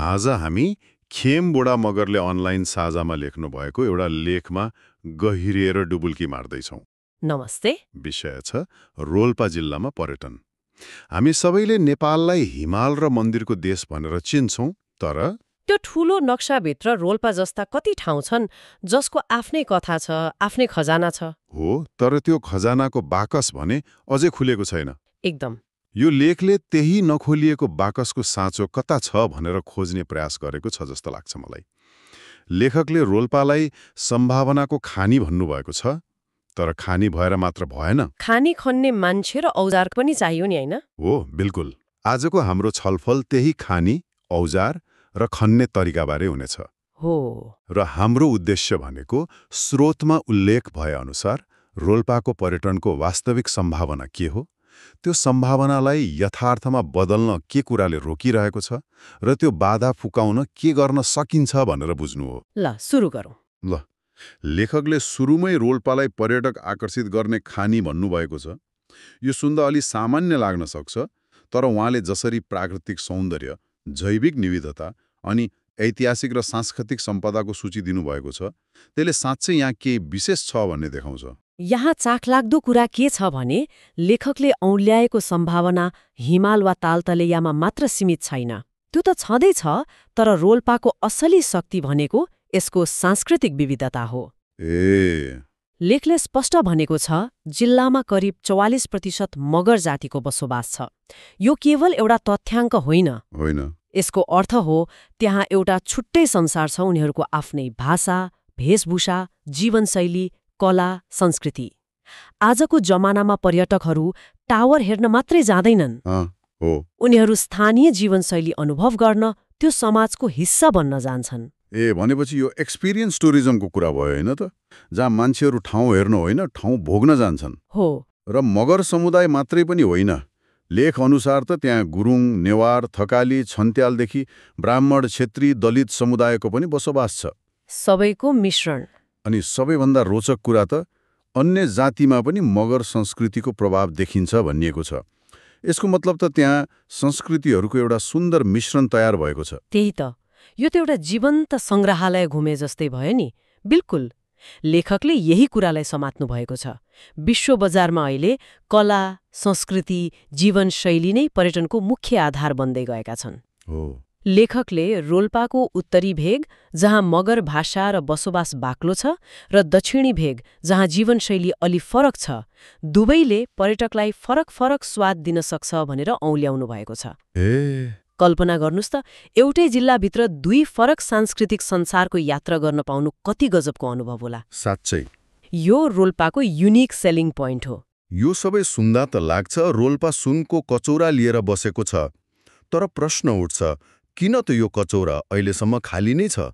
आज हामी खेमबुढा मगरले अनलाइन साझामा लेख्नु भएको एउटा लेखमा गहिरिएर डुबुल्की मार्दैछौँ। नमस्ते। विषय छ रोल्पा जिल्लामा पर्यटन। हामी सबैले नेपाललाई हिमाल र मन्दिरको देश भनेर चिन्छौँ, तर त्यो ठूलो नक्साभित्र रोल्पा जस्ता कति ठाउँ छन् जसको आफ्नै कथा छ, आफ्नै खजाना छ। हो, तर त्यो खजानाको बाकस भने अझै खुलेको छैन। एकदम। यो लेखले त्यही नखोलिएको बाकसको साँचो कता छ भनेर खोज्ने प्रयास गरेको छ जस्तो लाग्छ मलाई। लेखकले रोल्पालाई सम्भावनाको खानी भन्नुभएको छ, तर खानी भएर मात्र भएन। खानी खन्ने मान्छे र औजार पनि चाहियो नि, होइन? हो, बिल्कुल। आजको हाम्रो छलफल त्यही खानी, औजार र खन्ने तरिकाबारे हुनेछ। हो। र हाम्रो उद्देश्य भनेको स्रोतमा उल्लेख भए अनुसार रोल्पाको पर्यटनको वास्तविक सम्भावना के हो, त्यो सम्भावनालाई यथार्थमा बदल्न के कुराले रोकिरहेको छ र त्यो बाधा फुकाउन के गर्न सकिन्छ भनेर बुझ्नु हो। ल, सुरु गरौँ। ल, लेखकले सुरुमै रोल्पालाई पर्यटक आकर्षित गर्ने खानी भन्नुभएको छ। यो सुन्दा अलि सामान्य लाग्न सक्छ, तर उहाँले जसरी प्राकृतिक सौन्दर्य, जैविक विविधता अनि ऐतिहासिक र सांस्कृतिक सम्पदाको सूची दिनुभएको छ, त्यसले साँच्चै यहाँ के विशेष छ भन्ने देखाउँछ। यहाँ चाखलाग्दो कुरा के छ भने लेखकले औँल्याएको सम्भावना हिमाल वा तालतलैयामा मात्र सीमित छैन। त्यो त छँदैछ, तर रोल्पाको असली शक्ति भनेको यसको सांस्कृतिक विविधता हो। लेखले स्पष्ट भनेको छ, जिल्लामा करिब 44% मगर जातिको बसोबास छ। यो केवल एउटा तथ्याङ्क होइन। यसको अर्थ हो त्यहाँ एउटा छुट्टै संसार छ, उनीहरूको आफ्नै भाषा, वेशभूषा, जीवनशैली, कला, संस्कृति। आजको जमानामा पर्यटकहरू टावर हेर्न मात्रै जाँदैनन्। उनीहरू स्थानीय जीवनशैली अनुभव गर्न, त्यो समाजको हिस्सा बन्न जान्छन्। भनेपछि यो एक्सपिरियन्स टुरिज्मको कुरा भयो होइन त, जहाँ मान्छेहरू ठाउँ हेर्न होइन, ठाउँ भोग्न जान्छन्। हो। र मगर समुदाय मात्रै पनि होइन। लेख अनुसार त त्यहाँ गुरुङ, नेवार, थकाली, छन्त्यालदेखि ब्राह्मण, क्षेत्री, दलित समुदायको पनि बसोबास छ। सबैको मिश्रण। अनि सबैभन्दा रोचक कुरा त अन्य जातिमा पनि मगर संस्कृतिको प्रभाव देखिन्छ भनिएको छ। यसको मतलब त त्यहाँ संस्कृतिहरूको एउटा सुन्दर मिश्रण तयार भएको छ। त्यही त, यो त एउटा जीवन्त सङ्ग्रहालय घुमे जस्तै भयो नि। बिल्कुल। लेखकले यही कुरालाई समात्नु भएको छ। विश्व बजारमा अहिले कला, संस्कृति, जीवनशैली नै पर्यटनको मुख्य आधार बन्दै गएका छन्। लेखकले रोल्पाको उत्तरी भेग, जहाँ मगर भाषा र बसोबास बाक्लो छ, र दक्षिणी भेग, जहाँ जीवनशैली अलि फरक छ, दुवैले पर्यटकलाई फरक फरक स्वाद दिन सक्छ भनेर औँल्याउनु भएको छ। कल्पना गर्नुस् त, एउटै जिल्लाभित्र दुई फरक सांस्कृतिक संसारको यात्रा गर्न पाउनु कति गजबको अनुभव होला। साँच्चै यो रोल्पाको युनिक सेलिङ पोइन्ट हो। यो सबै सुन्दा त लाग्छ रोल्पा सुनको कचौरा लिएर बसेको छ, तर प्रश्न उठ्छ, किन त यो कचौरा अहिलेसम्म खाली नै छ?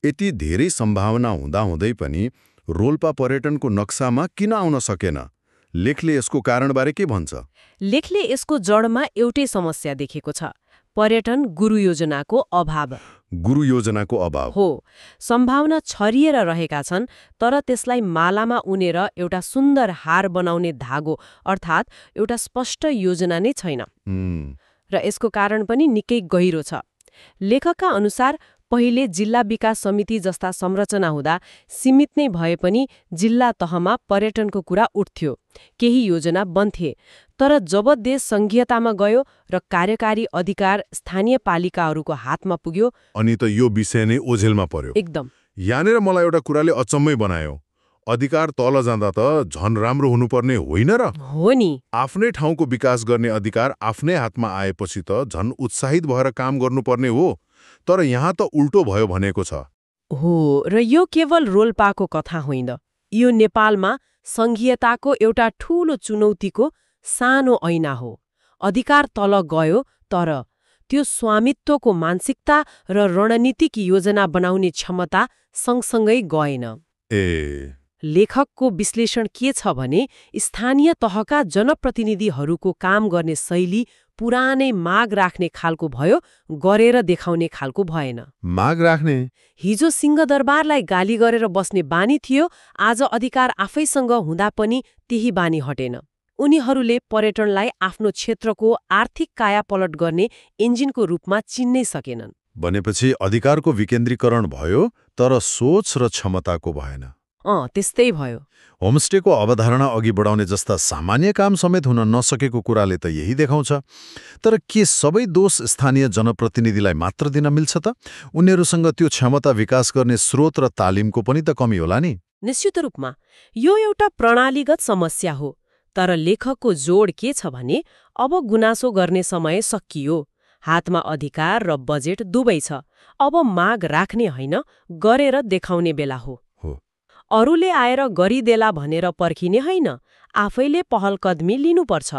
यति धेरै सम्भावना हुँदाहुँदै पनि रोल्पा पर्यटनको नक्सामा किन आउन सकेन? लेखले यसको कारणबारे के भन्छ? लेखले यसको जडमा एउटै समस्या देखेको छ, पर्यटन गुरु योजनाको अभाव। गुरु योजनाको अभाव हो। सम्भावना छरिएर रहेका छन्, तर त्यसलाई मालामा उनेर एउटा सुन्दर हार बनाउने धागो अर्थात् एउटा स्पष्ट योजना नै छैन। र यसको कारण पनि निकै गहिरो छ। लेखकका अनुसार पहिले जिल्ला विकास समिति जस्ता संरचना हुँदा सीमित नै भए पनि जिल्ला तहमा पर्यटनको कुरा उठ्थ्यो, केही योजना बन्थे। तर जब देश संघीयतामा गयो र कार्यकारी अधिकार स्थानीय पालिकाहरूको हातमा पुग्यो, अनि त यो विषय नै ओझेलमा पर्यो। एकदम। यहाँनिर मलाई एउटा कुराले अचम्मै बनायो, अधिकार तल जाँदा त झन राम्रो हुनुपर्ने होइन र? हो नि। आफ्नै ठाउँको विकास गर्ने अधिकार आफ्नै हातमा आएपछि त झन उत्साहित भएर काम गर्नुपर्ने हो, तर यहाँ त उल्टो भयो भनेको छ। हो, र यो केवल रोल्पाको कथा होइन, यो नेपालमा संघीयताको एउटा ठूलो चुनौतीको सानो ऐना हो। अधिकार तल गयो, तर त्यो स्वामित्वको मानसिकता र रणनीतिक योजना बनाउने क्षमता सँगसँगै गएन। लेखकको विश्लेषण के छ भने स्थानीय तहका जनप्रतिनिधिहरूको काम गर्ने शैली पुरानै माग राख्ने खालको भयो, गरेर देखाउने खालको भएन। माग राख्ने? हिजो सिंहदरबारलाई गाली गरेर बस्ने बानी थियो, आज अधिकार आफैसँग हुँदा पनि त्यही बानी हटेन। उनीहरूले पर्यटनलाई आफ्नो क्षेत्रको आर्थिक कायापलट गर्ने इन्जिनको रूपमा चिन्नै सकेनन्। भनेपछि अधिकारको विकेन्द्रीकरण भयो तर सोच र क्षमताको भएन। त्यस्तै भयो। होमस्टेको अवधारणा अघि बढाउने जस्ता सामान्य काम समेत हुन नसकेको कुराले त यही देखाउँछ। तर के सबै दोष स्थानीय जनप्रतिनिधिलाई मात्र दिन मिल्छ त? उनीहरूसँग त्यो क्षमता विकास गर्ने स्रोत र तालिमको पनि त कमी होला नि? निश्चित रूपमा यो एउटा प्रणालीगत समस्या हो। तर लेखकको जोड के छ भने अब गुनासो गर्ने समय सकियो। हातमा अधिकार र बजेट दुवै छ। अब माग राख्ने होइन, गरेर देखाउने बेला हो। अरूले आएर गरिदेला भनेर पर्खिने होइन, आफैले पहलकदमी लिनुपर्छ।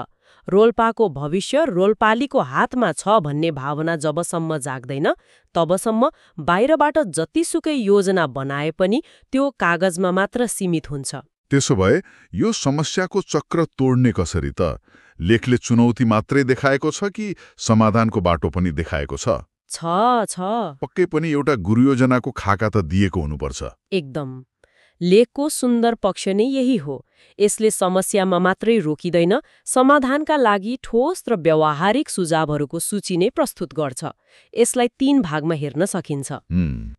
रोल्पाको भविष्य रोल्पालीको हातमा छ भन्ने भावना जबसम्म जाग्दैन तबसम्म बाहिरबाट जतिसुकै योजना बनाए पनि त्यो कागजमा मात्र सीमित हुन्छ। त्यसो भए यो समस्याको चक्र तोड्ने कसरी त? लेखले चुनौती मात्रै देखाएको छ कि समाधानको बाटो पनि देखाएको छ? पक्कै पनि एउटा गुरुयोजनाको खाका त दिएको हुनुपर्छ। एकदम। लेखको सुन्दर पक्ष नै यही हो। यसले समस्यामा मात्रै रोकिँदैन, समाधानका लागि ठोस र व्यावहारिक सुझावहरूको सूची नै प्रस्तुत गर्छ। यसलाई 3 भागमा हेर्न सकिन्छ।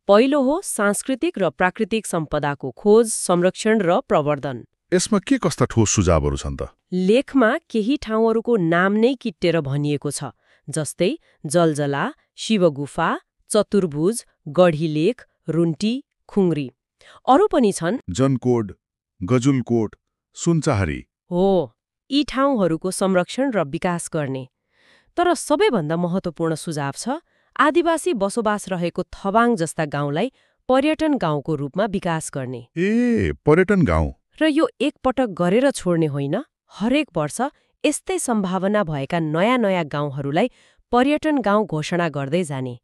पहिलो हो सांस्कृतिक र प्राकृतिक सम्पदाको खोज, संरक्षण र प्रवर्धन। यसमा के कस्ता ठोस सुझावहरू छन् त? लेखमा केही ठाउँहरूको नाम नै किटेर भनिएको छ, जस्तै जलजला, शिवगुफा, चतुर्भुज, गढीलेख, रुन्टी, खुङ्री। अरू पनि छन् जनकोट, गजुलकोट, सुनचाहरी। हो, यी ठाउँहरूको संरक्षण र विकास गर्ने। तर सबैभन्दा महत्त्वपूर्ण सुझाव छ आदिवासी बसोबास रहेको थबाङ जस्ता गाउँलाई पर्यटन गाउँको रूपमा विकास गर्ने। पर्यटन गाउँ। र यो एकपटक गरेर छोड्ने होइन, हरेक वर्ष यस्तै सम्भावना भएका नयाँ गाउँहरूलाई पर्यटन गाउँ घोषणा गर्दै जाने।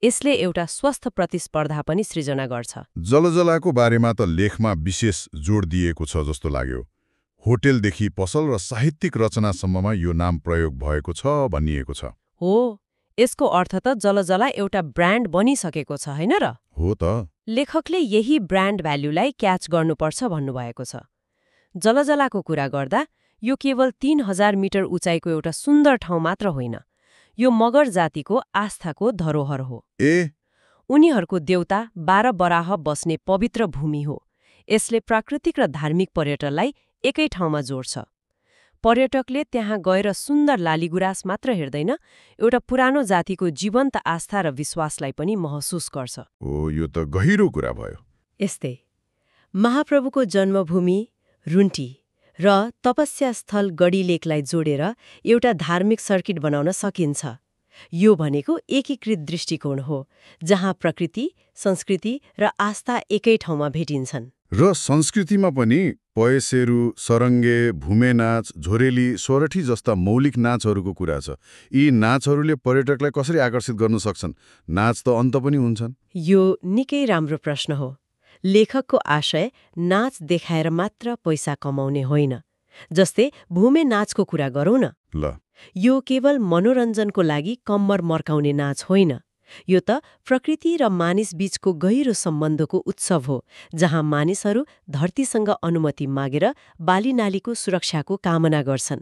यसले एउटा स्वस्थ प्रतिस्पर्धा पनि सृजना गर्छ। जलजलाको बारेमा त लेखमा विशेष जोड दिएको छ जस्तो लाग्यो। होटेलदेखि पसल र साहित्यिक रचनासम्ममा यो नाम प्रयोग भएको छ भनिएको छ। हो, यसको अर्थ त जलजला एउटा ब्रान्ड बनिसकेको छ, होइन र? हो त। लेखकले यही ब्रान्ड भ्याल्युलाई क्याच गर्नुपर्छ भन्नुभएको छ। जलजलाको कुरा गर्दा यो केवल 3000 मिटर उचाइको एउटा सुन्दर ठाउँ मात्र होइन, यो मगर जातिको आस्थाको धरोहर हो। उनीहरूको देउता 12 बराह बस्ने पवित्र भूमि हो। यसले प्राकृतिक र धार्मिक पर्यटनलाई एकै ठाउँमा जोड्छ। पर्यटकले त्यहाँ गएर सुन्दर लालीगुराँस मात्र हेर्दैन, एउटा पुरानो जातिको जीवन्त आस्था र विश्वासलाई पनि महसुस गर्छ। यो त गहिरो कुरा भयो। यस्तै महाप्रभुको जन्मभूमि रुन्टी र तपस्या स्थल गढीलेखलाई जोडेर एउटा धार्मिक सर्किट बनाउन सकिन्छ। यो भनेको एकीकृत दृष्टिकोण हो, जहाँ प्रकृति, संस्कृति र आस्था एकै ठाउँमा भेटिन्छन्। र संस्कृतिमा पनि पयसेरू, सरङ्गे, भूमे नाच, झोरेली, सोरठी जस्ता मौलिक नाचहरूको कुरा छ। यी नाचहरूले पर्यटकलाई कसरी आकर्षित गर्न सक्छन्? नाच त अन्त पनि हुन्छन्। यो निकै राम्रो प्रश्न हो। लेखकको आशय नाच देखाएर मात्र पैसा कमाउने होइन। जस्तै भूमे नाचको कुरा गरौँ न। यो केवल मनोरञ्जनको लागि कम्मर मर्काउने नाच होइन। यो त प्रकृति र मानिस बीचको गहिरो सम्बन्धको उत्सव हो, जहाँ मानिसहरू धरतीसँग अनुमति मागेर बालीनालीको सुरक्षाको कामना गर्छन्।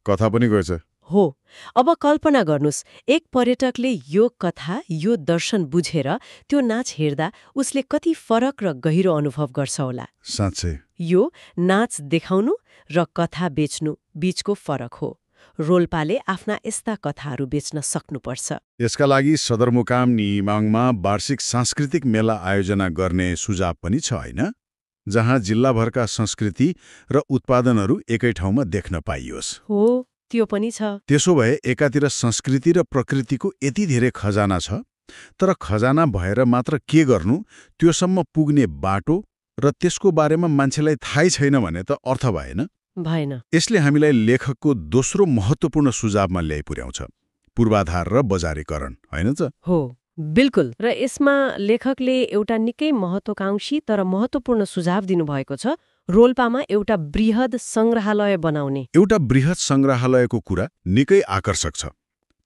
कथा पनि गर्छ। हो, अब कल्पना गर्नुस्, एक पर्यटकले यो कथा, यो दर्शन बुझेर त्यो नाच हेर्दा उसले कति फरक र गहिरो अनुभव गर्छ होला। साँच्चै यो नाच देखाउनु र कथा बेच्नु बीचको फरक हो। रोल्पाले आफ्ना यस्ता कथाहरू बेच्न सक्नुपर्छ। यसका लागि सदरमुकाम निमाङमा वार्षिक सांस्कृतिक मेला आयोजना गर्ने सुझाव पनि छ, होइन? जहाँ जिल्लाभरका संस्कृति र उत्पादनहरू एकै ठाउँमा देख्न पाइयोस्। हो, त्यो पनि छ। त्यसो भए एकातिर संस्कृति र प्रकृतिको यति धेरै खजाना छ, तर खजाना भएर मात्र के गर्नु, त्योसम्म पुग्ने बाटो र त्यसको बारेमा मान्छेलाई थाहै छैन भने त अर्थ भएन। यसले हामीलाई लेखकको दोस्रो महत्त्वपूर्ण सुझावमा ल्याइ पुर्याउँछ, पूर्वाधार र बजारीकरण, होइन त? हो, बिल्कुल। र यसमा लेखकले एउटा निकै महत्त्वाकांक्षी तर महत्त्वपूर्ण सुझाव दिनुभएको छ, रोल्पामा एउटा बृहद संग्रहालय बनाउने। एउटा बृहद संग्रहालयको कुरा निकै आकर्षक छ,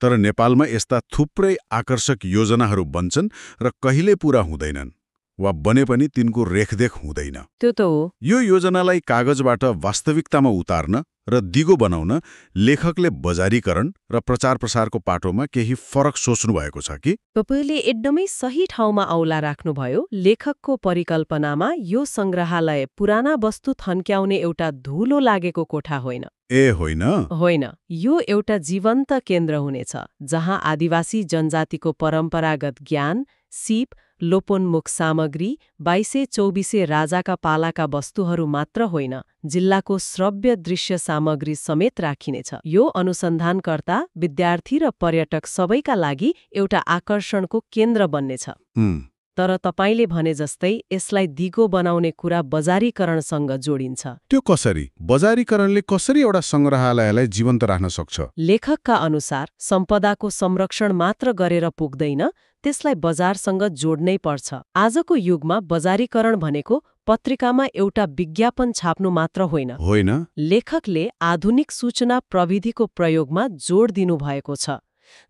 तर नेपालमा यस्ता थुप्रै आकर्षक योजनाहरू बन्छन् र कहिले पूरा हुँदैनन्। वा बने पनि तिनको रेखदेख हुँदैन। त्यो त हो। यो योजनालाई कागजबाट वास्तविकतामा उतार्न र दिगो बनाउन लेखकले बजारीकरण र प्रचार प्रसारको पाटोमा केही फरक सोच्नु भएको छ कि? तपाईँले एकदमै सही ठाउँमा औला राख्नुभयो। लेखकको परिकल्पनामा यो सङ्ग्रहालय पुराना वस्तु थन्क्याउने एउटा धुलो लागेको कोठा होइन। ए होइन? होइन, यो एउटा जीवन्त केन्द्र हुनेछ जहाँ आदिवासी जनजातिको परम्परागत ज्ञान, सिप, लोपोन्मुख सामग्री, 2200-2400 राजाका पालाका वस्तुहरू मात्र होइन, जिल्लाको श्रव्य दृश्य सामग्री समेत राखिनेछ। यो अनुसन्धानकर्ता, विद्यार्थी र पर्यटक सबैका लागि एउटा आकर्षणको केन्द्र बन्नेछ। तर तपाईले भने जस्तै यसलाई दिगो बनाउने कुरा बजारीकरणसँग जोडिन्छ। त्यो कसरी? बजारीकरणले कसरी एउटा सङ्ग्रहालयलाई जीवन्त राख्न सक्छ? लेखकका अनुसार सम्पदाको संरक्षण मात्र गरेर पुग्दैन, त्यसलाई बजारसँग जोड्नै पर्छ। आजको युगमा बजारीकरण भनेको पत्रिकामा एउटा विज्ञापन छाप्नु मात्र होइन। लेखकले आधुनिक सूचना प्रविधिको प्रयोगमा जोड दिनुभएको छ।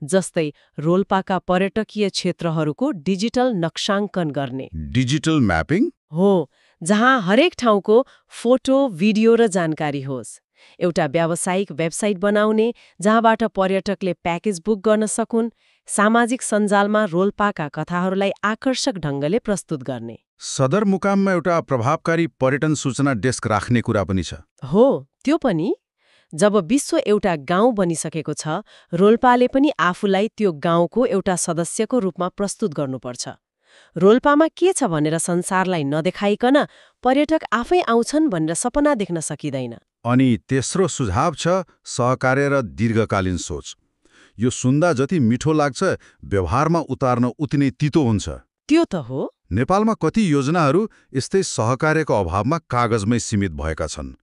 जस्तै रोल्पाका पर्यटकीय क्षेत्रहरूको डिजिटल नक्साङ्कन गर्ने। Digital mapping? हो, जहाँ हरेक ठाउँको फोटो, भिडियो र जानकारी होस्। एउटा व्यावसायिक वेबसाइट बनाउने जहाँबाट पर्यटकले प्याकेज बुक गर्न सकुन्। सामाजिक सञ्जालमा रोल्पाका कथाहरूलाई आकर्षक ढङ्गले प्रस्तुत गर्ने। सदरमुकाममा एउटा प्रभावकारी पर्यटन सूचना डेस्क राख्ने कुरा पनि छ। हो, त्यो पनि। जब विश्व एउटा गाउँ बनिसकेको छ, रोल्पाले पनि आफूलाई त्यो गाउँको एउटा सदस्यको रूपमा प्रस्तुत गर्नुपर्छ। रोल्पामा के छ भनेर संसारलाई नदेखाइकन पर्यटक आफै आउँछन् भनेर सपना देख्न सकिँदैन। अनि तेस्रो सुझाव छ सहकार्य र दीर्घकालीन सोच। यो सुन्दा जति मिठो लाग्छ, व्यवहारमा उतार्न उति नै तितो हुन्छ। त्यो त हो। नेपालमा कति योजनाहरू यस्तै सहकार्यको अभावमा कागजमै सीमित भएका छन्।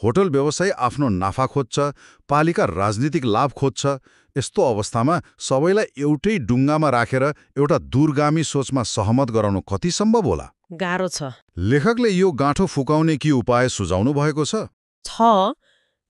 होटल व्यवसाय आफ्नो नाफा खोज्छ, पालिका राजनीतिक लाभ खोज्छ। यस्तो अवस्थामा सबैलाई एउटै डुङ्गामा राखेर एउटा दूरगामी सोचमा सहमत गराउनु कति सम्भव होला? गाह्रो छ। लेखकले यो गाँठो फुकाउने के उपाय सुझाउनु भएको छ?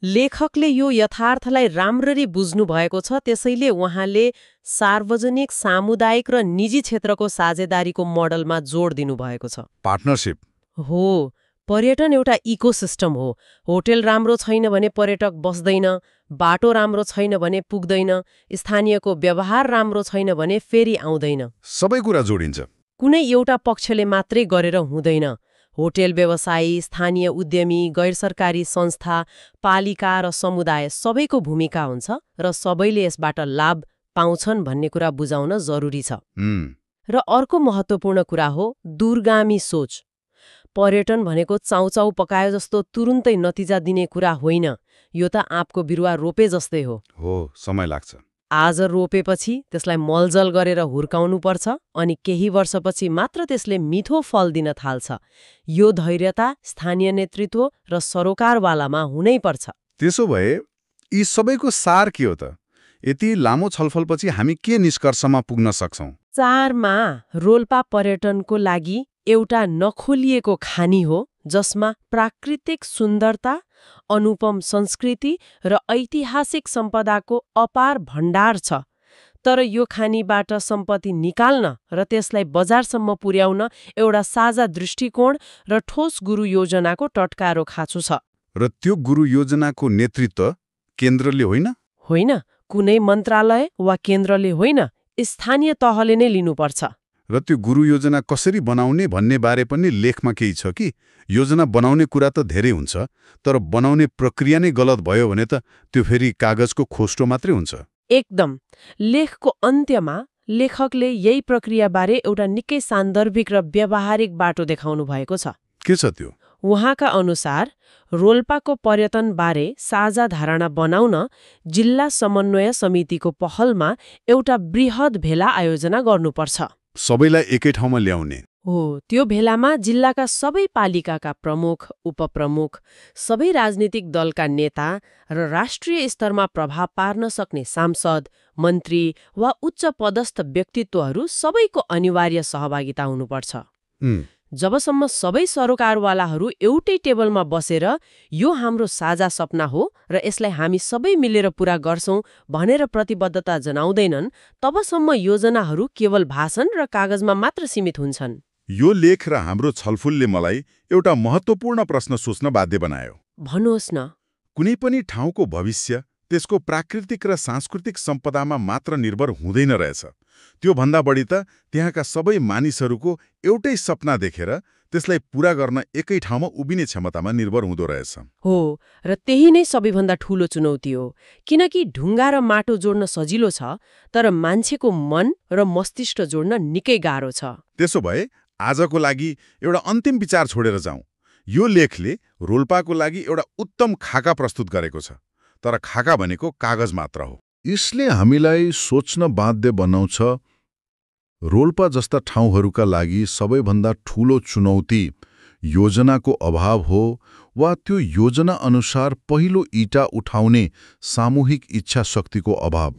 लेखकले यो यथार्थलाई राम्ररी बुझ्नु भएको छ, त्यसैले उहाँले सार्वजनिक, सामुदायिक र निजी क्षेत्रको साझेदारीको मोडलमा जोड दिनुभएको छ। पार्टनरशिप? हो, पर्यटन एउटा इकोसिस्टम हो। होटल राम्रो छैन भने पर्यटक बस्दैन, बाटो राम्रो छैन भने पुग्दैन, स्थानीयको व्यवहार राम्रो छैन भने फेरि आउँदैन। सबै कुरा जोडिन्छ। कुनै एउटा पक्षले मात्रै गरेर हुँदैन। होटल व्यवसायी, स्थानीय उद्यमी, गैरसरकारी संस्था, पालिका र समुदाय सबैको भूमिका हुन्छ र सबैले यसबाट लाभ पाउँछन् भन्ने कुरा बुझाउन जरुरी छ। र अर्को महत्त्वपूर्ण कुरा हो दूरगामी सोच। पर्यटन भनेको चाउचाउ पकायो जस्तो तुरुन्तै नतिजा दिने कुरा होइन। यो त आँपको बिरुवा रोपे जस्तै हो। समय लाग्छ। आज रोपेपछि त्यसलाई मलजल गरेर हुर्काउनु पर्छ, अनि केही वर्षपछि मात्र त्यसले मिठो फल दिन थाल्छ। यो धैर्यता स्थानीय नेतृत्व र सरोकारवालामा हुनै पर्छ। त्यसो भए यी सबैको सार के हो त? यति लामो छलफलपछि हामी के निष्कर्षमा पुग्न सक्छौं? 4मा रोल्पा पर्यटनको लागि एउटा नखोलिएको खानी हो, जसमा प्राकृतिक सुन्दरता, अनुपम संस्कृति र ऐतिहासिक सम्पदाको अपार भण्डार छ। तर यो खानीबाट सम्पत्ति निकाल्न र त्यसलाई बजारसम्म पुर्याउन एउटा साझा दृष्टिकोण र ठोस गुरु योजनाको टटकारो खाँचो छ। र त्यो गुरु योजनाको नेतृत्व केन्द्रले होइन? होइन, कुनै मन्त्रालय वा केन्द्रले होइन, स्थानीय तहले नै लिनुपर्छ। र त्यो गुरु योजना कसरी बनाउने भन्ने बारे पनि लेखमा केही छ कि? योजना बनाउने कुरा त धेरै हुन्छ, तर बनाउने प्रक्रिया नै गलत भयो भने त त्यो फेरि कागजको खोस्टो मात्रै हुन्छ। एकदम। लेखको अन्त्यमा लेखकले यही प्रक्रियाबारे एउटा निकै सान्दर्भिक र व्यावहारिक बाटो देखाउनु भएको छ। के छ त्यो? उहाँका अनुसार रोल्पाको पर्यटनबारे साझा धारणा बनाउन जिल्ला समन्वय समितिको पहलमा एउटा बृहत भेला आयोजना गर्नुपर्छ। सबैलाई एकै ठाउँमा ल्याउने? हो, त्यो भेलामा जिल्लाका सबै पालिकाका प्रमुख, उपप्रमुख, सबै राजनीतिक दलका नेता र राष्ट्रिय स्तरमा प्रभाव पार्न सक्ने सांसद, मन्त्री वा उच्च पदस्थ व्यक्तित्वहरू सबैको अनिवार्य सहभागिता हुनुपर्छ। जबसम्म सबै सरोकारवालाहरू एउटै टेबलमा बसेर यो हाम्रो साझा सपना हो र यसलाई हामी सबै मिलेर पूरा गर्छौं भनेर प्रतिबद्धता जनाउँदैनन्, तबसम्म योजनाहरू केवल भाषण र कागजमा मात्र सीमित हुन्छन्। यो लेख र हाम्रो छलफलले मलाई एउटा महत्त्वपूर्ण प्रश्न सोच्न बाध्य बनायो। भन्नुहोस् न। कुनै पनि ठाउँको भविष्य त्यसको प्राकृतिक र सांस्कृतिक सम्पदामा मात्र निर्भर हुँदैन रहेछ। त्योभन्दा बढी त त्यहाँका सबै मानिसहरूको एउटै सपना देखेर त्यसलाई पूरा गर्न एकै ठाउँमा उभिने क्षमतामा निर्भर हुँदो रहेछ। हो, र त्यही नै सबैभन्दा ठूलो चुनौती हो। किनकि ढुङ्गा र माटो जोड्न सजिलो छ, तर मान्छेको मन र मस्तिष्क जोड्न निकै गाह्रो छ। त्यसो भए आजको लागि एउटा अन्तिम विचार छोडेर जाउँ। यो लेखले रोल्पाको लागि एउटा उत्तम खाका प्रस्तुत गरेको छ, तर खाका भनेको कागज मात्र हो। यसले हामीलाई सोच्न बाध्य बनाउँछ, रोल्पा जस्ता ठाउँहरूका लागि सबैभन्दा ठूलो चुनौती योजनाको अभाव हो वा त्यो योजना अनुसार पहिलो इँटा उठाउने सामूहिक इच्छा शक्तिको अभाव।